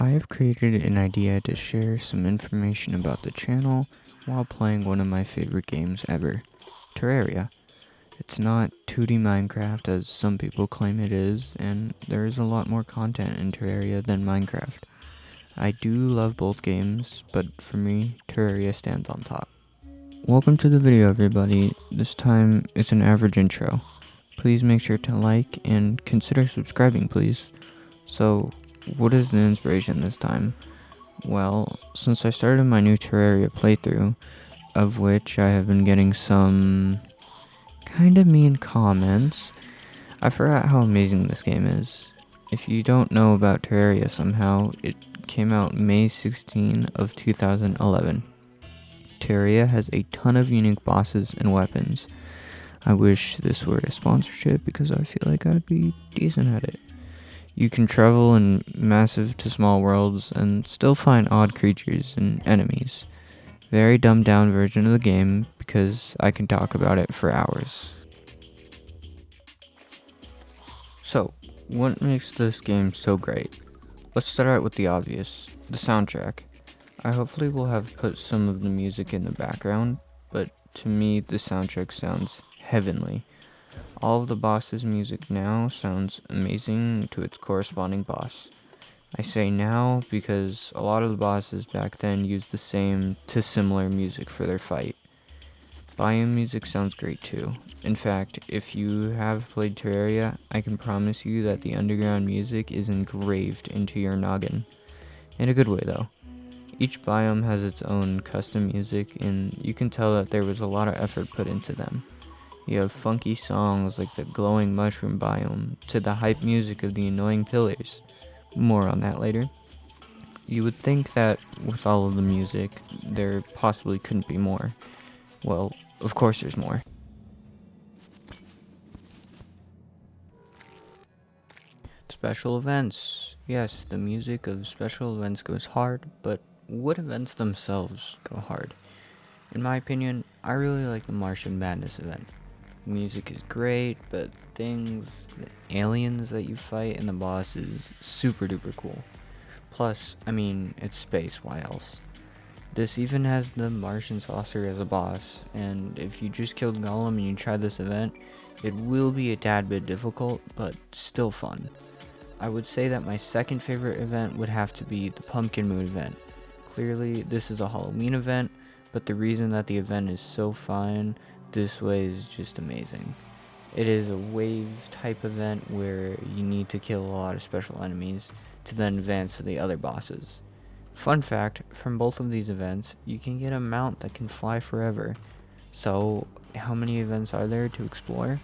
I have created an idea to share some information about the channel while playing one of my favorite games ever, Terraria. It's not 2D Minecraft as some people claim it is, and there is a lot more content in Terraria than Minecraft. I do love both games, but for me, Terraria stands on top. Welcome to the video, everybody. This time it's an average intro. Please make sure to like and consider subscribing, please. So, what is the inspiration this time? Well, since I started my new Terraria playthrough, of which I have been getting some kinda mean comments, I forgot how amazing this game is. If you don't know about Terraria somehow, it came out May 16 of 2011. Terraria has a ton of unique bosses and weapons. I wish this were a sponsorship because I feel like I'd be decent at it. You can travel in massive to small worlds and still find odd creatures and enemies. Very dumbed down version of the game because I can talk about it for hours. So, what makes this game so great? Let's start out with the obvious, the soundtrack. I hopefully will have put some of the music in the background, but to me the soundtrack sounds heavenly. All of the boss's music now sounds amazing to its corresponding boss. I say now because a lot of the bosses back then used the same to similar music for their fight. Biome music sounds great too. In fact, if you have played Terraria, I can promise you that the underground music is engraved into your noggin. In a good way though. Each biome has its own custom music, and you can tell that there was a lot of effort put into them. You have funky songs like the glowing mushroom biome, to the hype music of the annoying pillars. More on that later. You would think that with all of the music, there possibly couldn't be more. Well, of course there's more. Special events. Yes, the music of special events goes hard, but what events themselves go hard? In my opinion, I really like the Martian Madness event. Music is great, but the aliens that you fight and the boss is super duper cool. Plus, it's space, why else? This even has the Martian saucer as a boss, and if you just killed Golem and you try this event, it will be a tad bit difficult, but still fun. I would say that my second favorite event would have to be the Pumpking Moon event. Clearly, this is a Halloween event, but the reason that the event is so fun this way is just amazing. It is a wave type event where you need to kill a lot of special enemies to then advance to the other bosses. Fun fact, from both of these events, you can get a mount that can fly forever. So, how many events are there to explore?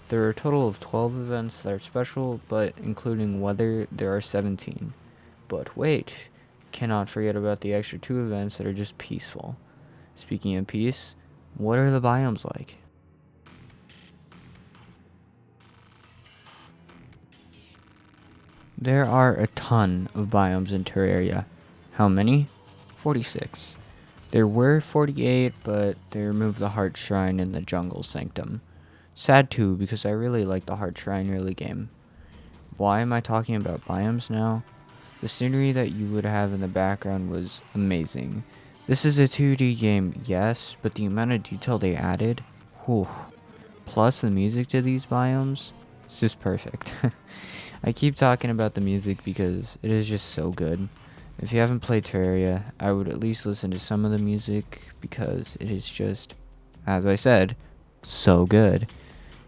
There are a total of 12 events that are special, but including weather, there are 17. But wait, cannot forget about the extra 2 events that are just peaceful. Speaking of peace, what are the biomes like? There are a ton of biomes in Terraria. How many? 46. There were 48, but they removed the Heart Shrine in the Jungle Sanctum. Sad too, because I really like the Heart Shrine early game. Why am I talking about biomes now? The scenery that you would have in the background was amazing. This is a 2D game, yes, but the amount of detail they added, whew. Plus the music to these biomes, it's just perfect. I keep talking about the music because it is just so good. If you haven't played Terraria, I would at least listen to some of the music because it is just, as I said, so good.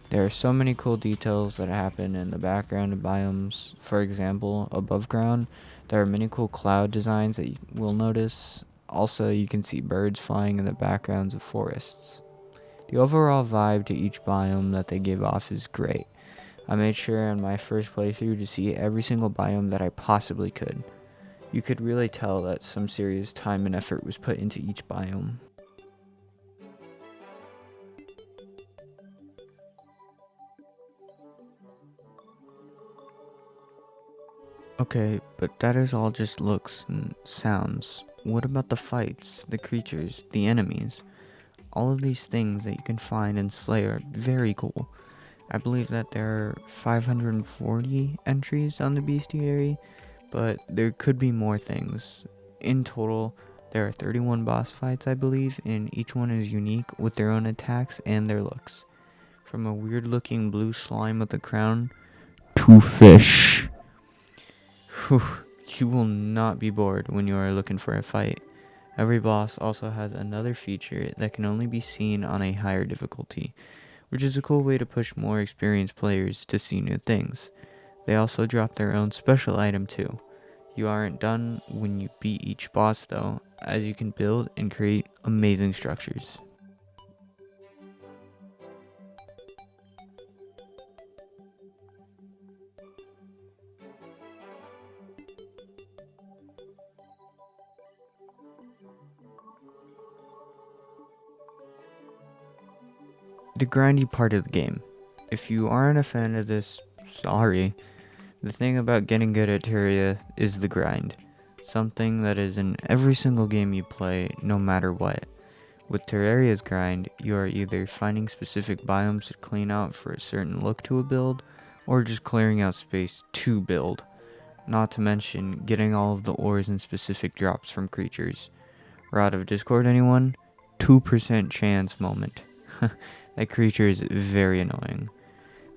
There are so many cool details that happen in the background of biomes. For example, above ground, there are many cool cloud designs that you will notice. Also, you can see birds flying in the backgrounds of forests. The overall vibe to each biome that they give off is great. I made sure in my first playthrough to see every single biome that I possibly could. You could really tell that some serious time and effort was put into each biome. Okay, but that is all just looks and sounds. What about the fights, the creatures, the enemies? All of these things that you can find and slay are very cool. I believe that there are 540 entries on the bestiary, but there could be more things. In total, there are 31 boss fights, I believe, and each one is unique with their own attacks and their looks. From a weird looking blue slime with a crown to fish. Whew, you will not be bored when you are looking for a fight. Every boss also has another feature that can only be seen on a higher difficulty, which is a cool way to push more experienced players to see new things. They also drop their own special item too. You aren't done when you beat each boss though, as you can build and create amazing structures. The grindy part of the game. If you aren't a fan of this, sorry. The thing about getting good at Terraria is the grind. Something that is in every single game you play, no matter what. With Terraria's grind, you are either finding specific biomes to clean out for a certain look to a build, or just clearing out space to build. Not to mention getting all of the ores and specific drops from creatures. Rod of Discord anyone? 2% chance moment. That creature is very annoying.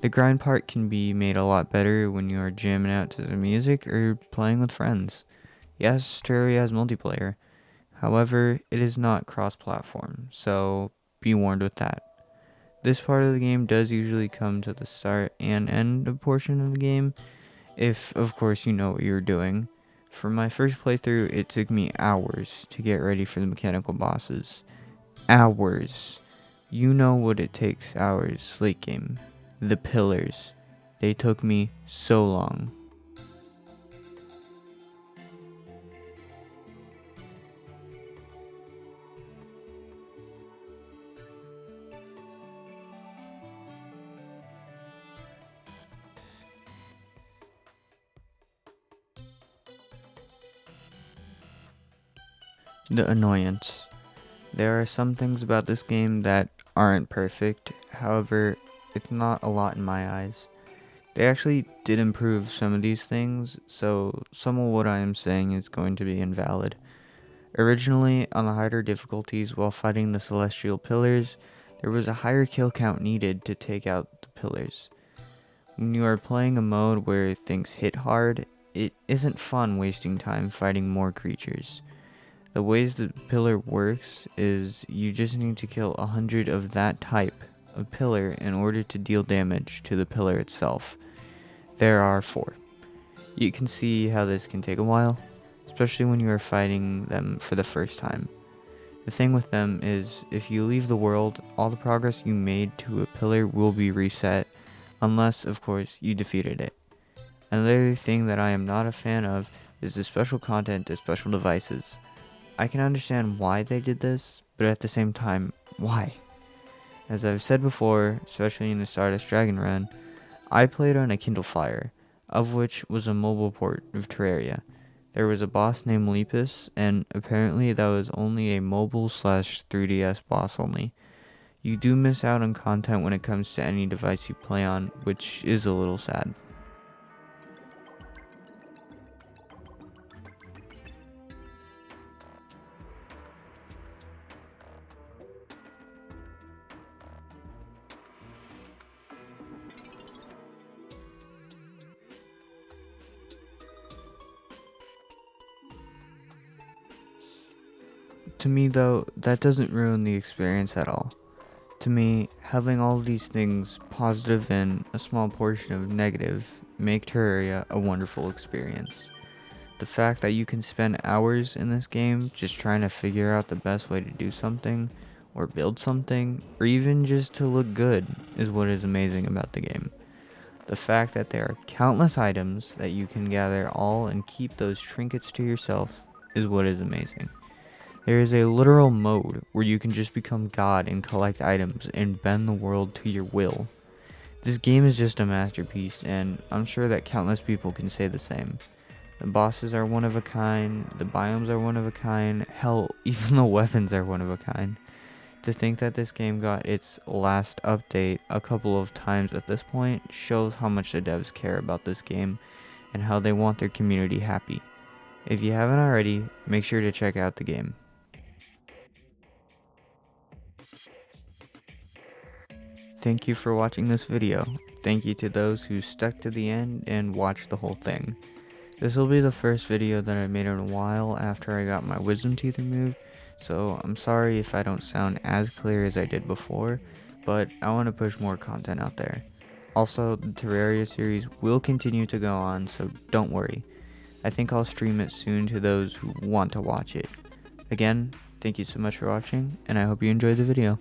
The grind part can be made a lot better when you are jamming out to the music or playing with friends. Yes, Terraria has multiplayer. However, it is not cross-platform, so be warned with that. This part of the game does usually come to the start and end of portion of the game, if of course you know what you're doing. For my first playthrough, it took me hours to get ready for the mechanical bosses. Hours. You know what it takes hours, late game. The pillars. They took me so long. The Annoyance. There are some things about this game that aren't perfect, however, it's not a lot in my eyes. They actually did improve some of these things, so some of what I am saying is going to be invalid. Originally, on the harder difficulties while fighting the celestial pillars, there was a higher kill count needed to take out the pillars. When you are playing a mode where things hit hard, it isn't fun wasting time fighting more creatures. The ways the pillar works is you just need to kill 100 of that type of pillar in order to deal damage to the pillar itself. There are 4. You can see how this can take a while, especially when you are fighting them for the first time. The thing with them is, if you leave the world, all the progress you made to a pillar will be reset, unless, of course, you defeated it. Another thing that I am not a fan of is the special content to special devices. I can understand why they did this, but at the same time, why? As I've said before, especially in the Stardust Dragon run, I played on a Kindle Fire, of which was a mobile port of Terraria. There was a boss named Lepus, and apparently that was only a mobile slash 3DS boss only. You do miss out on content when it comes to any device you play on, which is a little sad. To me though, that doesn't ruin the experience at all. To me, having all these things, positive and a small portion of negative, make Terraria a wonderful experience. The fact that you can spend hours in this game just trying to figure out the best way to do something, or build something, or even just to look good, is what is amazing about the game. The fact that there are countless items that you can gather all and keep those trinkets to yourself is what is amazing. There is a literal mode where you can just become God and collect items and bend the world to your will. This game is just a masterpiece, and I'm sure that countless people can say the same. The bosses are one of a kind, the biomes are one of a kind, hell, even the weapons are one of a kind. To think that this game got its last update a couple of times at this point shows how much the devs care about this game, and how they want their community happy. If you haven't already, make sure to check out the game. Thank you for watching this video. Thank you to those who stuck to the end and watched the whole thing. This will be the first video that I made in a while after I got my wisdom teeth removed, so I'm sorry if I don't sound as clear as I did before, but I want to push more content out there. Also, the Terraria series will continue to go on, so don't worry. I think I'll stream it soon to those who want to watch it. Again, thank you so much for watching, and I hope you enjoyed the video.